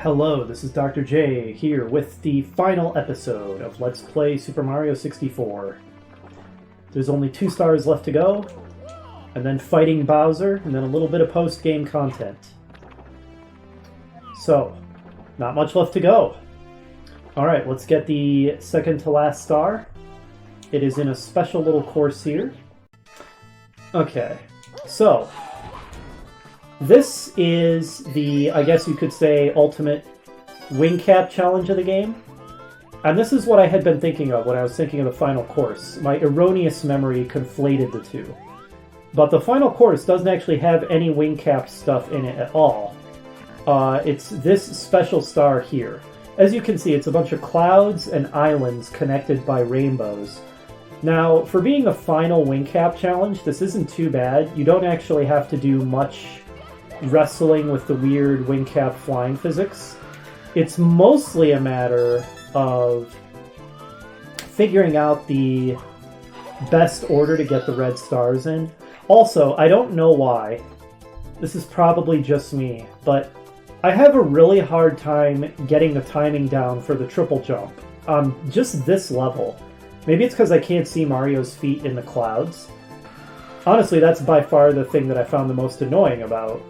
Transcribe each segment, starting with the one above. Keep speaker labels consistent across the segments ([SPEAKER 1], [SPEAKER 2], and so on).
[SPEAKER 1] Hello, this is Dr. J here with the final episode of Let's Play Super Mario 64. There's only 2 stars left to go, and then fighting Bowser, and then a little bit of post-game content. So, not much left to go. Alright, let's get the second to last star. It is in a special little course here. Okay, so this is the, I guess you could say, ultimate wing cap challenge of the game. And this is what I had been thinking of when I was thinking of the final course. My erroneous memory conflated the two. But the final course doesn't actually have any wing cap stuff in it at all. It's this special star here. As you can see, it's a bunch of clouds and islands connected by rainbows. Now, for being a final wing cap challenge, this isn't too bad. You don't actually have to do much wrestling with the weird wing cap flying physics. It's mostly a matter of figuring out the best order to get the red stars in. Also, I don't know why. This is probably just me, but I have a really hard time getting the timing down for the triple jump on just this level. Maybe it's because I can't see Mario's feet in the clouds. Honestly, that's by far the thing that I found the most annoying about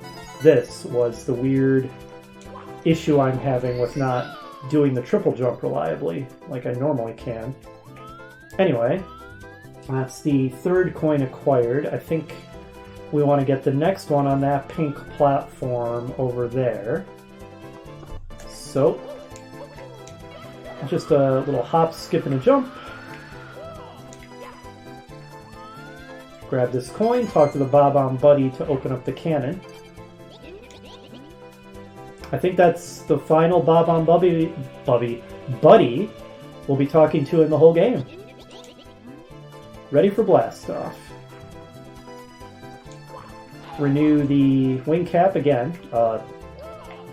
[SPEAKER 1] this, was the weird issue I'm having with not doing the triple jump reliably, like I normally can. Anyway, that's the third coin acquired. I think we want to get the next one on that pink platform over there. So, just a little hop, skip, and a jump. Grab this coin, talk to the Bob-omb Buddy to open up the cannon. I think that's the final Bob-omb Buddy we'll be talking to in the whole game. Ready for blast off. Renew the wing cap again.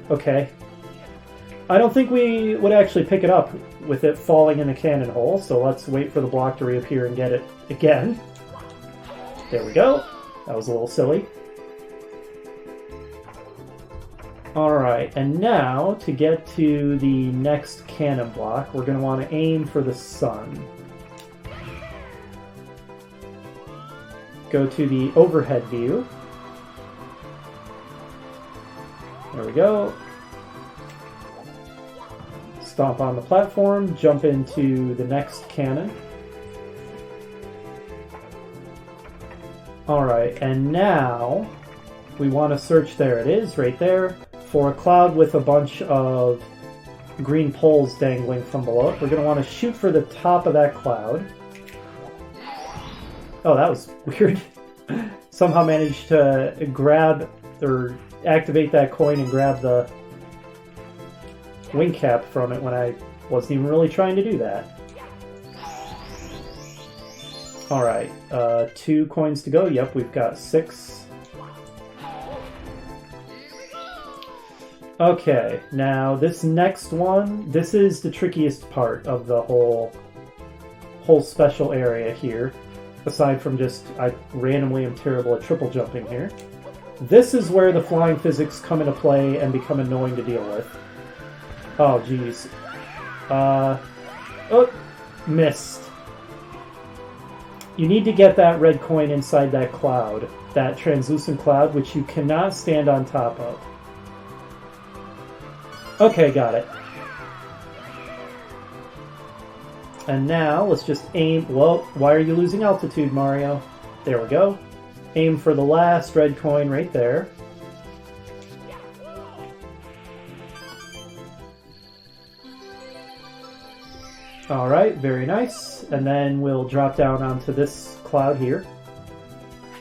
[SPEAKER 1] Okay. I don't think we would actually pick it up with it falling in the cannon hole, so let's wait for the block to reappear and get it again. There we go. That was a little silly. Alright, and now to get to the next cannon block, we're going to want to aim for the sun. Go to the overhead view. There we go. Stomp on the platform, jump into the next cannon. Alright, and now we want to search, there it is, right there, for a cloud with a bunch of green poles dangling from below it. We're going to want to shoot for the top of that cloud. Oh, that was weird. Somehow managed to grab, or activate that coin and grab the wing cap from it when I wasn't even really trying to do that. Alright, 2 coins to go. Yep, we've got 6. Okay, now this next one, this is the trickiest part of the whole special area here. Aside from just, I randomly am terrible at triple jumping here. This is where the flying physics come into play and become annoying to deal with. Oh, jeez. Oh, missed. You need to get that red coin inside that cloud, that translucent cloud, which you cannot stand on top of. Okay, got it. And now, let's just aim... Whoa, why are you losing altitude, Mario? There we go. Aim for the last red coin right there. Alright, very nice. And then we'll drop down onto this cloud here.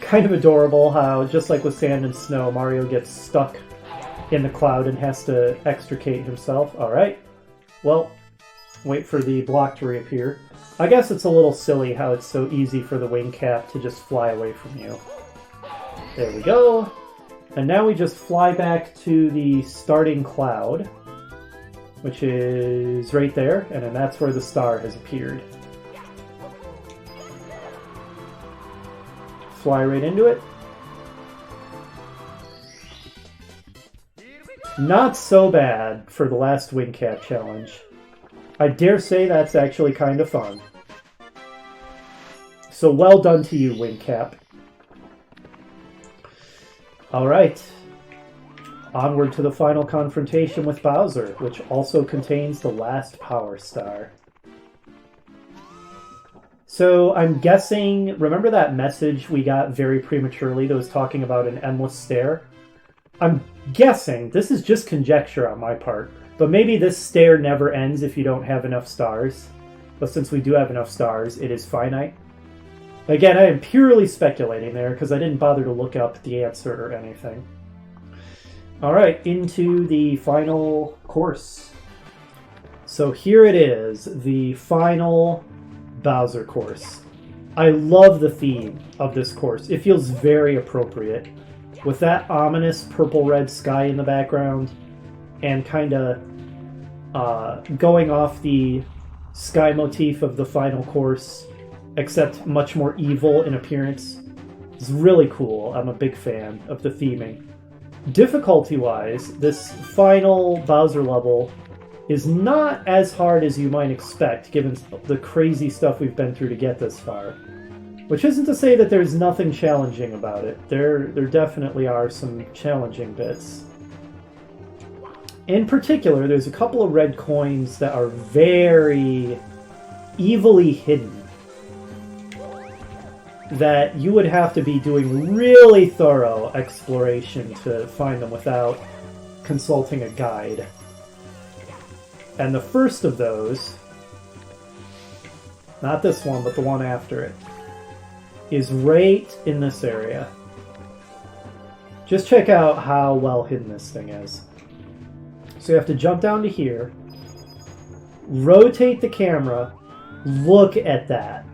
[SPEAKER 1] Kind of adorable how, just like with sand and snow, Mario gets stuck in the cloud and has to extricate himself. Alright. Well, wait for the block to reappear. I guess it's a little silly how it's so easy for the wing cap to just fly away from you. There we go. And now we just fly back to the starting cloud, which is right there, and then that's where the star has appeared. Fly right into it. Not so bad for the last wing cap challenge. I dare say that's actually kind of fun. So well done to you, wing cap. Alright. Onward to the final confrontation with Bowser, which also contains the last Power Star. So I'm guessing, remember that message we got very prematurely that was talking about an endless stair? I'm guessing, this is just conjecture on my part, but maybe this stair never ends if you don't have enough stars. But since we do have enough stars, it is finite. Again, I am purely speculating there because I didn't bother to look up the answer or anything. Alright, into the final course. So here it is, the final Bowser course. I love the theme of this course. It feels very appropriate. With that ominous purple-red sky in the background and kind of going off the sky motif of the final course, except much more evil in appearance. It's really cool. I'm a big fan of the theming. Difficulty-wise, this final Bowser level is not as hard as you might expect, given the crazy stuff we've been through to get this far. Which isn't to say that there's nothing challenging about it. There definitely are some challenging bits. In particular, there's a couple of red coins that are very evilly hidden. That you would have to be doing really thorough exploration to find them without consulting a guide. And the first of those, not this one, but the one after it, is right in this area. Just check out how well hidden this thing is. So you have to jump down to here, rotate the camera, look at that.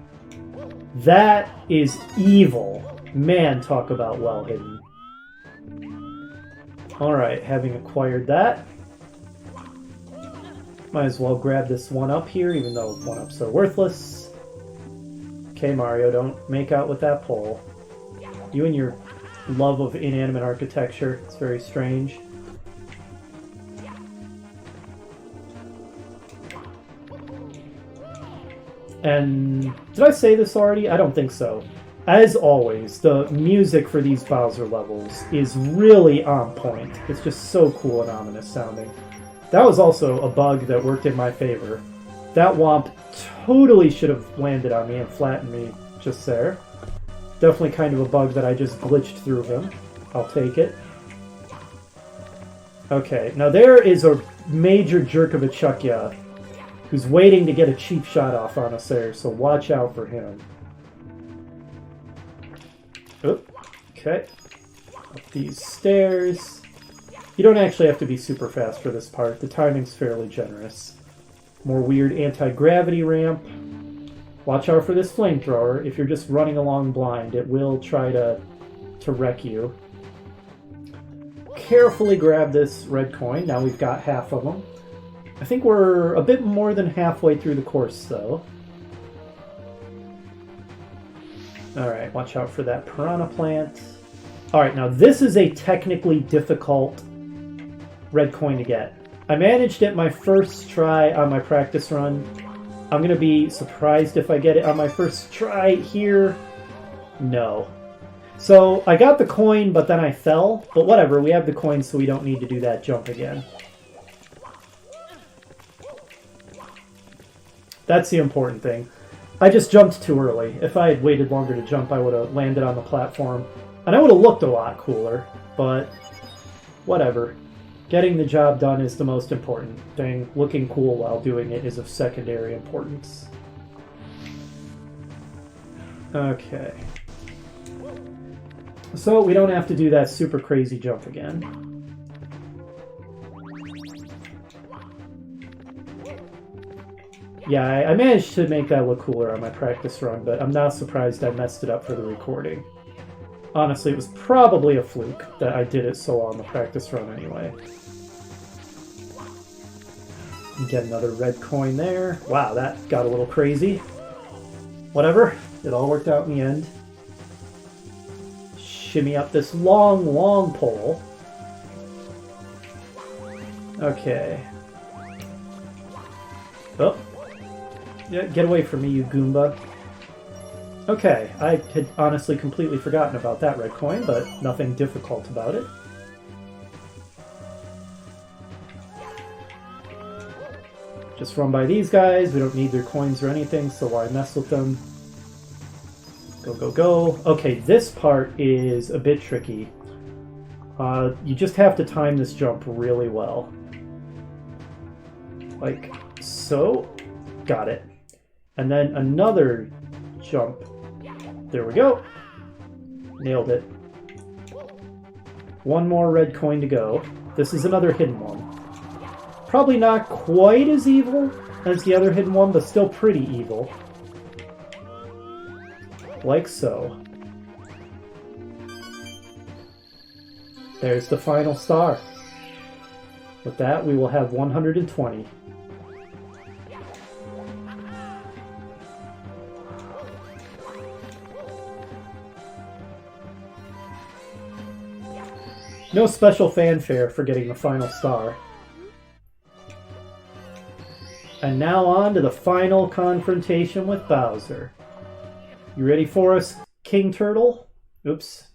[SPEAKER 1] That is evil. Man, talk about well hidden. Alright, having acquired that, might as well grab this one up here, even though one ups are worthless. Okay, Mario, don't make out with that pole. You and your love of inanimate architecture, it's very strange. And did I say this already? I don't think so. As always, the music for these Bowser levels is really on point. It's just so cool and ominous sounding. That was also a bug that worked in my favor. That Womp totally should have landed on me and flattened me just there. Definitely kind of a bug that I just glitched through him. I'll take it. Okay, now there is a major jerk of a Chuckya who's waiting to get a cheap shot off on us there, so watch out for him. Oh, okay. Up these stairs. You don't actually have to be super fast for this part. The timing's fairly generous. More weird anti-gravity ramp. Watch out for this flamethrower. If you're just running along blind, it will try to wreck you. Carefully grab this red coin. Now we've got half of them. I think we're a bit more than halfway through the course, though. Alright, watch out for that piranha plant. Alright, now this is a technically difficult red coin to get. I managed it my first try on my practice run. I'm going to be surprised if I get it on my first try here. No. So, I got the coin, but then I fell. But whatever, we have the coin, so we don't need to do that jump again. That's the important thing. I just jumped too early. If I had waited longer to jump, I would have landed on the platform. And I would have looked a lot cooler, but whatever. Getting the job done is the most important thing. Looking cool while doing it is of secondary importance. Okay. So we don't have to do that super crazy jump again. Yeah, I managed to make that look cooler on my practice run, but I'm not surprised I messed it up for the recording. Honestly, it was probably a fluke that I did it so well on the practice run anyway. Get another red coin there. Wow, that got a little crazy. Whatever, it all worked out in the end. Shimmy up this long, long pole. Okay. Oh. Yeah, get away from me, you Goomba. Okay, I had honestly completely forgotten about that red coin, but nothing difficult about it. Just run by these guys. We don't need their coins or anything, so why mess with them? Go, go, go. Okay, this part is a bit tricky. You just have to time this jump really well. Like so. Got it. And then another jump. There we go. Nailed it. One more red coin to go. This is another hidden one. Probably not quite as evil as the other hidden one, but still pretty evil. Like so. There's the final star. With that, we will have 120. No special fanfare for getting the final star. And now on to the final confrontation with Bowser. You ready for us, King Turtle? Oops.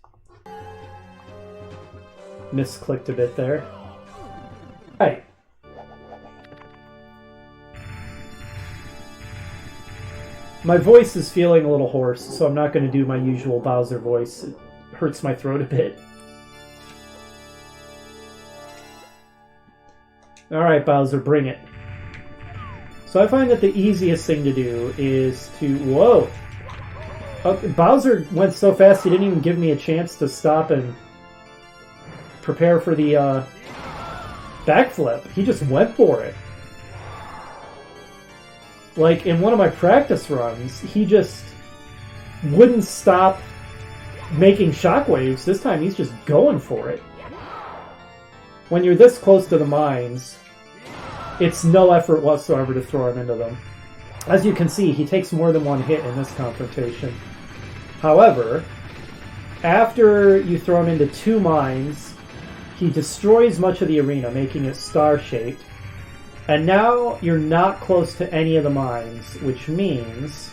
[SPEAKER 1] Misclicked a bit there. Right. My voice is feeling a little hoarse, so I'm not going to do my usual Bowser voice. It hurts my throat a bit. Alright, Bowser, bring it. So I find that the easiest thing to do is to... Whoa! Okay, Bowser went so fast he didn't even give me a chance to stop and prepare for the backflip. He just went for it. Like, in one of my practice runs, he just wouldn't stop making shockwaves. This time he's just going for it. When you're this close to the mines, it's no effort whatsoever to throw him into them. As you can see, he takes more than one hit in this confrontation. However, after you throw him into 2 mines, he destroys much of the arena, making it star-shaped. And now you're not close to any of the mines, which means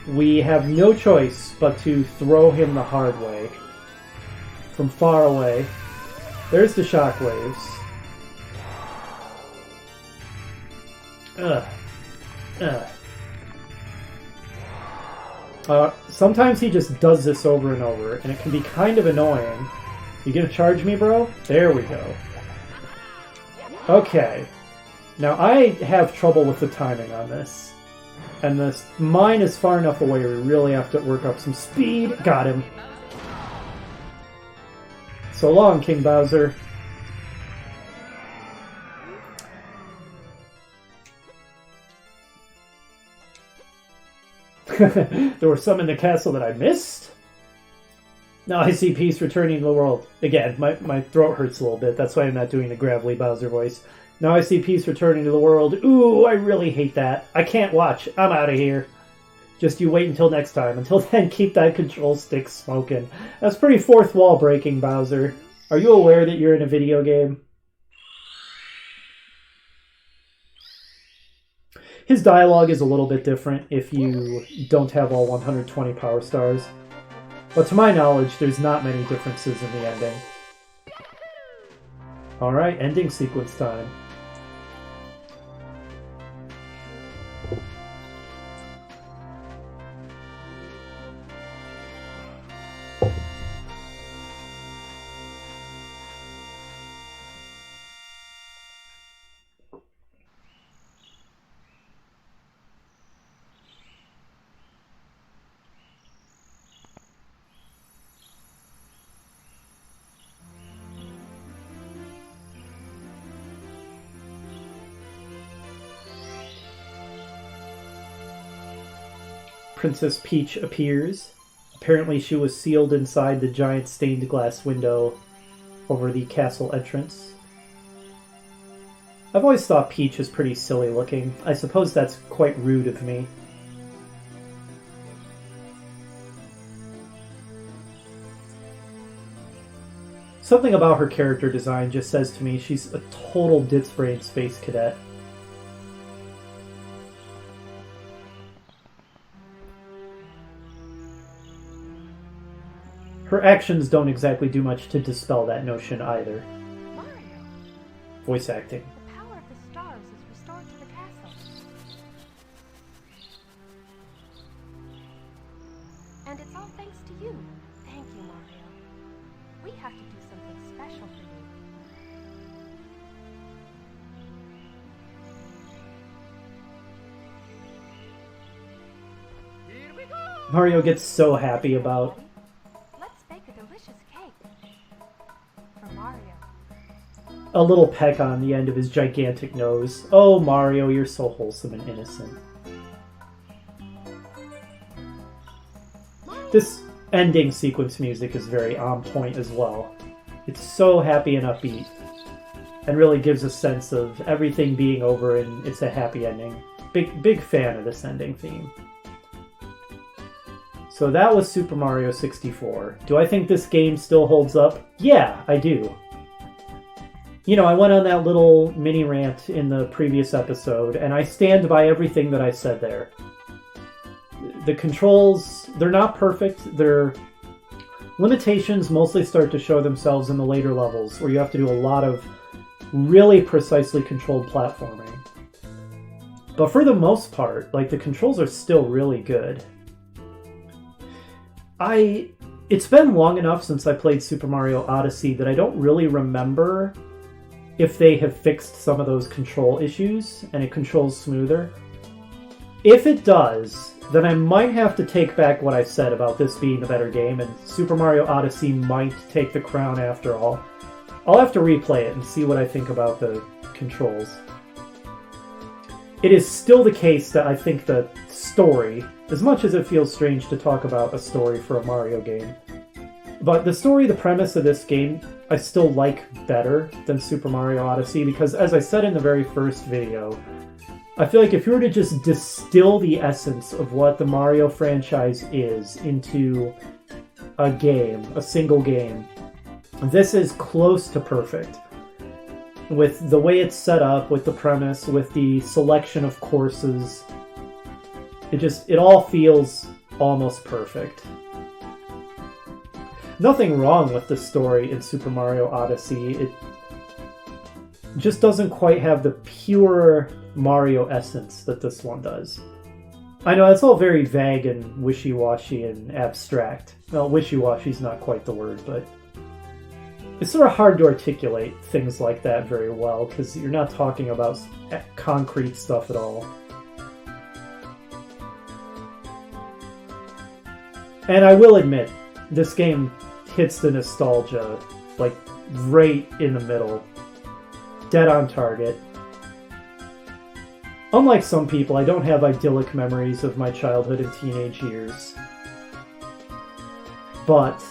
[SPEAKER 1] we have no choice but to throw him the hard way. From far away. There's the shockwaves. Sometimes he just does this over and over, and it can be kind of annoying. You gonna charge me, bro? There we go. Okay. Now, I have trouble with the timing on this. And this mine is far enough away we really have to work up some speed. Got him. So long, King Bowser. There were some in the castle that I missed? Now I see peace returning to the world. Again, my throat hurts a little bit. That's why I'm not doing the gravelly Bowser voice. Now I see peace returning to the world. Ooh, I really hate that. I can't watch. I'm out of here. Just you wait until next time. Until then, keep that control stick smoking. That's pretty fourth wall breaking, Bowser. Are you aware that you're in a video game? His dialogue is a little bit different if you don't have all 120 power stars. But to my knowledge, there's not many differences in the ending. Alright, ending sequence time. Princess Peach appears. Apparently she was sealed inside the giant stained glass window over the castle entrance. I've always thought Peach was pretty silly looking. I suppose that's quite rude of me. Something about her character design just says to me she's a total ditz-brain space cadet. Her actions don't exactly do much to dispel that notion either.
[SPEAKER 2] Mario.
[SPEAKER 1] Voice acting.
[SPEAKER 2] The power of the stars is restored to the castle. And it's all thanks to you. Thank you, Mario. We have to do something special for you.
[SPEAKER 3] Here we go!
[SPEAKER 1] Mario gets so happy about...
[SPEAKER 2] Let's bake a delicious cake. For Mario.
[SPEAKER 1] a little peck on the end of his gigantic nose. Oh, Mario, you're so wholesome and innocent. This ending sequence music is very on point as well. It's so happy and upbeat, and really gives a sense of everything being over and it's a happy ending. Big fan of this ending theme. So that was Super Mario 64. Do I think this game still holds up? Yeah, I do. You know, I went on that little mini rant in the previous episode, and I stand by everything that I said there. The controls, they're not perfect. Their limitations mostly start to show themselves in the later levels, where you have to do a lot of really precisely controlled platforming. But for the most part, like, the controls are still really good. It's been long enough since I played Super Mario Odyssey that I don't really remember if they have fixed some of those control issues and it controls smoother. If it does, then I might have to take back what I said about this being the better game, and Super Mario Odyssey might take the crown after all. I'll have to replay it and see what I think about the controls. It is still the case that I think the story, as much as it feels strange to talk about a story for a Mario game, but the story, the premise of this game, I still like better than Super Mario Odyssey, because as I said in the very first video, I feel like if you were to just distill the essence of what the Mario franchise is into a game, a single game, this is close to perfect. With the way it's set up, with the premise, with the selection of courses, it all feels almost perfect. Nothing wrong with the story in Super Mario Odyssey. It just doesn't quite have the pure Mario essence that this one does. I know it's all very vague and wishy-washy and abstract. Well, wishy-washy is not quite the word, but it's sort of hard to articulate things like that very well, because you're not talking about concrete stuff at all. And I will admit, this game hits the nostalgia, like, right in the middle. Dead on target. Unlike some people, I don't have idyllic memories of my childhood and teenage years. But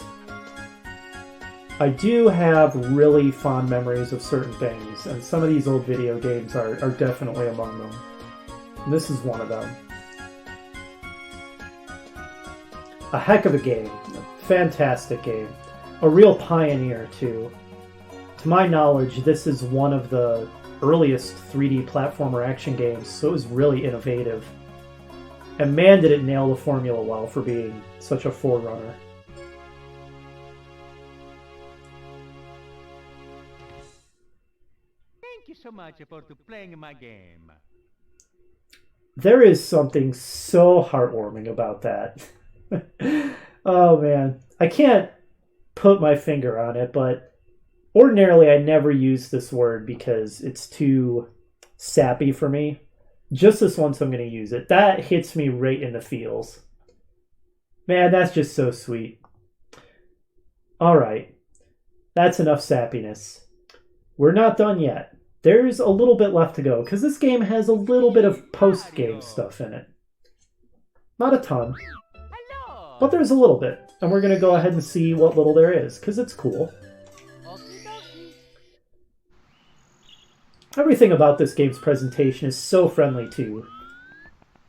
[SPEAKER 1] I do have really fond memories of certain things, and some of these old video games are definitely among them. And this is one of them. A heck of a game. A fantastic game. A real pioneer, too. To my knowledge, this is one of the earliest 3D platformer action games, so it was really innovative. And man, did it nail the formula well for being such a forerunner.
[SPEAKER 3] Thank you so much for playing my game.
[SPEAKER 1] There is something so heartwarming about that. Oh man, I can't put my finger on it, but ordinarily I never use this word because it's too sappy for me. Just this once I'm going to use it. That hits me right in the feels. Man, that's just so sweet. Alright, that's enough sappiness. We're not done yet. There's a little bit left to go, because this game has a little bit of post-game stuff in it. Not a ton. But there's a little bit, and we're going to go ahead and see what little there is, because it's cool. Everything about this game's presentation is so friendly, too.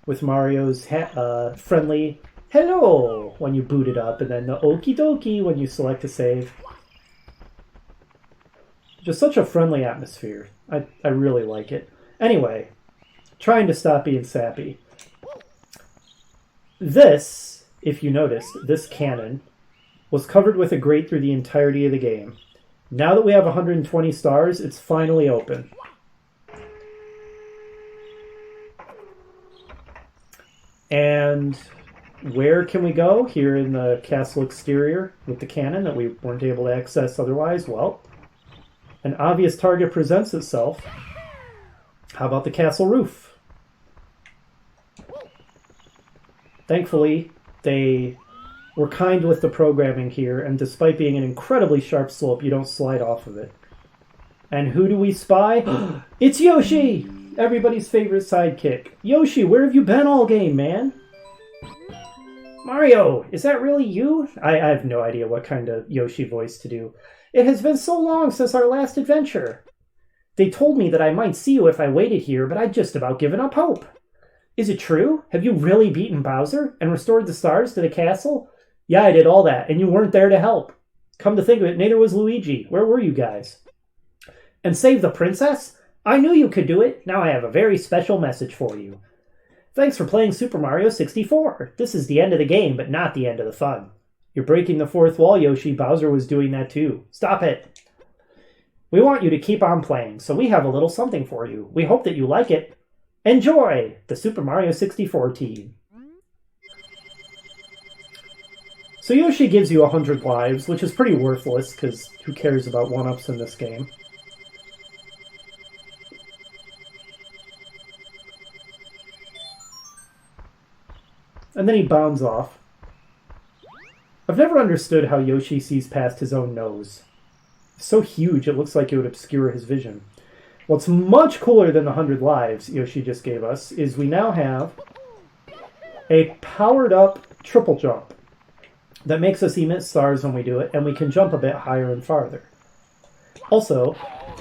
[SPEAKER 1] With Mario's friendly hello when you boot it up, and then the okie dokie when you select a save. Just such a friendly atmosphere. I really like it. Anyway, trying to stop being sappy. This, if you noticed, this cannon was covered with a grate through the entirety of the game. Now that we have 120 stars, it's finally open. And where can we go? Here in the castle exterior with the cannon that we weren't able to access otherwise. Well, an obvious target presents itself. How about the castle roof? Thankfully, they were kind with the programming here, and despite being an incredibly sharp slope, you don't slide off of it. And who do we spy? It's Yoshi! Everybody's favorite sidekick. Yoshi, where have you been all game, man? Mario, is that really you? I have no idea what kind of Yoshi voice to do. It has been so long since our last adventure. They told me that I might see you if I waited here, but I'd just about given up hope. Is it true? Have you really beaten Bowser and restored the stars to the castle? Yeah, I did all that, and you weren't there to help. Come to think of it, neither was Luigi. Where were you guys? And save the princess? I knew you could do it. Now I have a very special message for you. Thanks for playing Super Mario 64. This is the end of the game, but not the end of the fun. You're breaking the fourth wall, Yoshi. Bowser was doing that too. Stop it. We want you to keep on playing, so we have a little something for you. We hope that you like it. Enjoy! The Super Mario 64 team. So Yoshi gives you 100 lives, which is pretty worthless, because who cares about 1-ups in this game? And then he bounds off. I've never understood how Yoshi sees past his own nose. It's so huge it looks like it would obscure his vision. What's much cooler than the 100 lives Yoshi just gave us is we now have a powered-up triple jump that makes us emit stars when we do it, and we can jump a bit higher and farther. Also,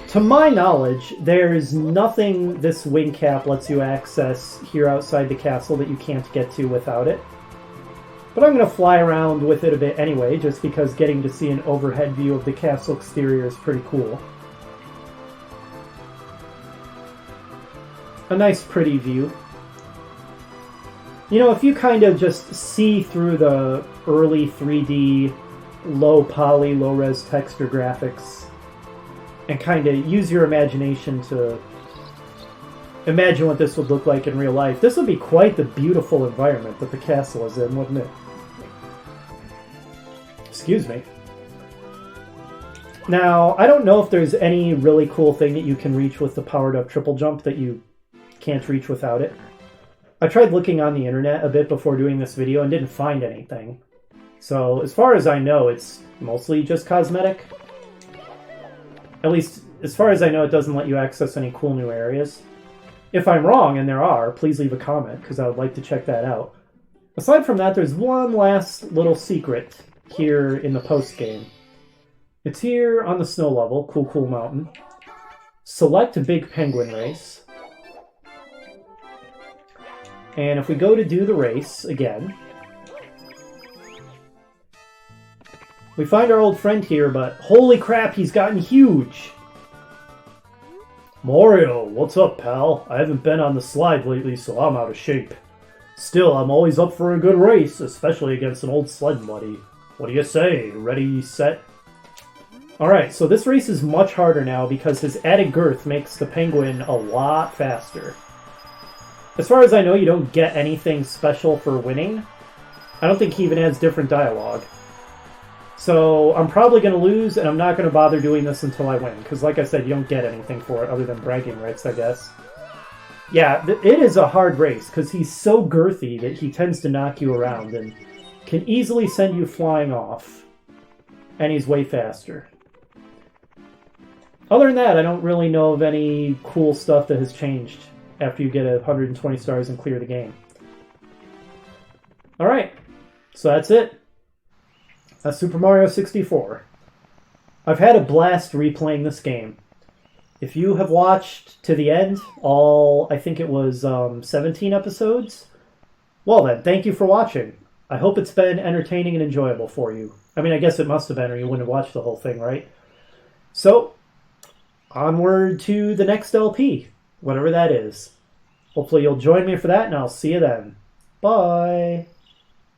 [SPEAKER 1] to my knowledge, there's nothing this wing cap lets you access here outside the castle that you can't get to without it. But I'm going to fly around with it a bit anyway, just because getting to see an overhead view of the castle exterior is pretty cool. A nice, pretty view. You know, if you kind of just see through the early 3D, low poly, low res texture graphics, and kind of use your imagination to imagine what this would look like in real life, this would be quite the beautiful environment that the castle is in, wouldn't it? Excuse me. Now, I don't know if there's any really cool thing that you can reach with the powered-up triple jump that you can't reach without it. I tried looking on the internet a bit before doing this video and didn't find anything. So, as far as I know, it's mostly just cosmetic. At least, as far as I know, it doesn't let you access any cool new areas. If I'm wrong, and there are, please leave a comment, because I would like to check that out. Aside from that, there's one last little secret here in the post-game. It's here on the snow level, Cool Mountain. Select Big Penguin Race. And if we go to do the race again, we find our old friend here, but holy crap, he's gotten huge! Mario, what's up, pal? I haven't been on the slide lately, so I'm out of shape. Still, I'm always up for a good race, especially against an old sled buddy. What do you say? Ready, set? Alright, so this race is much harder now because his added girth makes the penguin a lot faster. As far as I know, you don't get anything special for winning. I don't think he even adds different dialogue. So I'm probably going to lose, and I'm not going to bother doing this until I win. Because like I said, you don't get anything for it other than bragging rights, I guess. Yeah, it is a hard race, because he's so girthy that he tends to knock you around and can easily send you flying off. And he's way faster. Other than that, I don't really know of any cool stuff that has changed after you get 120 stars and clear the game. Alright, so that's it. That's Super Mario 64. I've had a blast replaying this game. If you have watched to the end, all, I think it was 17 episodes, well then, thank you for watching. I hope it's been entertaining and enjoyable for you. I mean, I guess it must have been, or you wouldn't have watched the whole thing, right? So, onward to the next LP, whatever that is. Hopefully you'll join me for that, and I'll see you then. Bye!